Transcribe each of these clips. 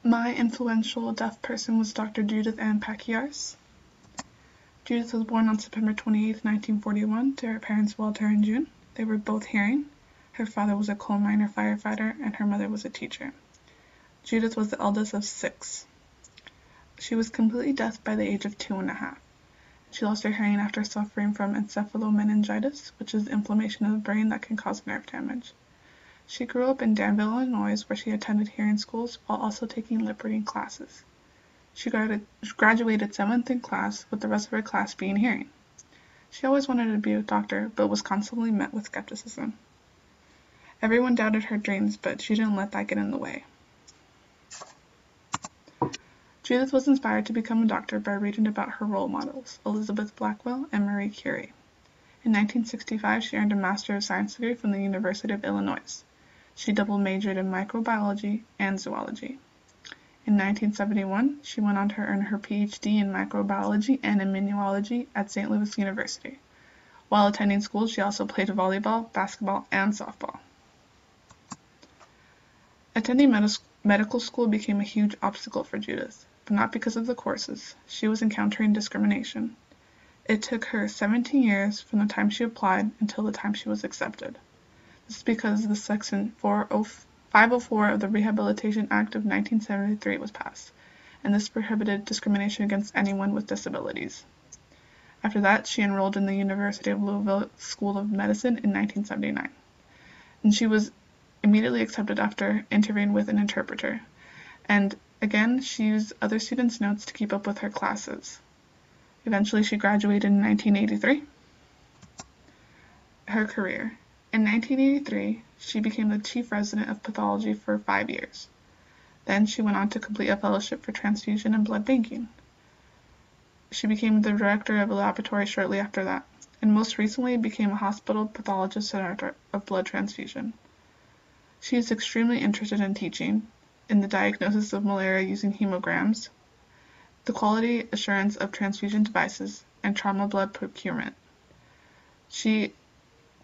My influential deaf person was Dr. Judith Ann Paquiars. Judith was born on September 28, 1941, to her parents Walter and June. They were both hearing. Her father was a coal miner firefighter, and her mother was a teacher. Judith was the eldest of 6. She was completely deaf by the age of 2.5. She lost her hearing after suffering from encephalomeningitis, which is inflammation of the brain that can cause nerve damage. She grew up in Danville, Illinois, where she attended hearing schools while also taking lip reading classes. She graduated 7th in class, with the rest of her class being hearing. She always wanted to be a doctor, but was constantly met with skepticism. Everyone doubted her dreams, but she didn't let that get in the way. Judith was inspired to become a doctor by reading about her role models, Elizabeth Blackwell and Marie Curie. In 1965, she earned a Master of Science degree from the University of Illinois. She double majored in microbiology and zoology. In 1971, she went on to earn her PhD in microbiology and immunology at St. Louis University. While attending school, she also played volleyball, basketball, and softball. Attending medical school became a huge obstacle for Judith, but not because of the courses. She was encountering discrimination. It took her 17 years from the time she applied until the time she was accepted. This is because the Section 504 of the Rehabilitation Act of 1973 was passed, and this prohibited discrimination against anyone with disabilities. After that, she enrolled in the University of Louisville School of Medicine in 1979, and she was immediately accepted after interviewing with an interpreter, and again, she used other students' notes to keep up with her classes. Eventually, she graduated in 1983. Her career. In 1983, she became the chief resident of pathology for 5 years. Then she went on to complete a fellowship for transfusion and blood banking. She became the director of a laboratory shortly after that, and most recently became a hospital pathologist director of blood transfusion. She is extremely interested in teaching, in the diagnosis of malaria using hemograms, the quality assurance of transfusion devices, and trauma blood procurement.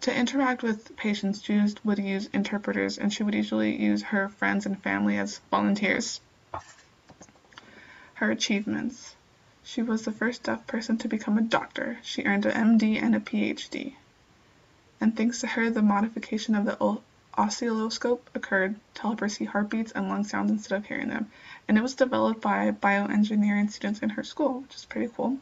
To interact with patients, Judith would use interpreters, and she would usually use her friends and family as volunteers. Her achievements. She was the first deaf person to become a doctor. She earned an MD and a PhD. And thanks to her, the modification of the oscilloscope occurred to help her see heartbeats and lung sounds instead of hearing them. And it was developed by bioengineering students in her school, which is pretty cool.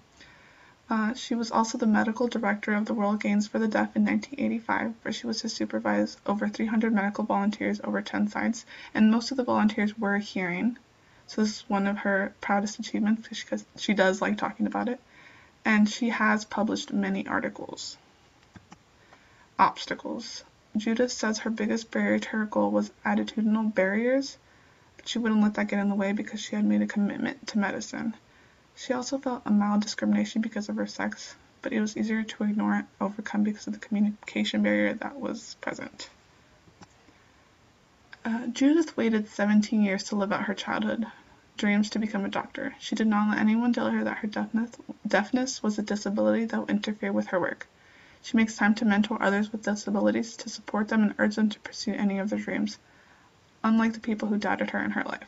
She was also the medical director of the World Games for the Deaf in 1985, where she was to supervise over 300 medical volunteers over 10 sites, and most of the volunteers were hearing. So this is one of her proudest achievements because she does like talking about it. And she has published many articles. Obstacles. Judith says her biggest barrier to her goal was attitudinal barriers, but she wouldn't let that get in the way because she had made a commitment to medicine. She also felt a mild discrimination because of her sex, but it was easier to ignore and overcome because of the communication barrier that was present. Judith waited 17 years to live out her childhood dreams to become a doctor. She did not let anyone tell her that her deafness was a disability that would interfere with her work. She makes time to mentor others with disabilities to support them and urge them to pursue any of their dreams, unlike the people who doubted her in her life.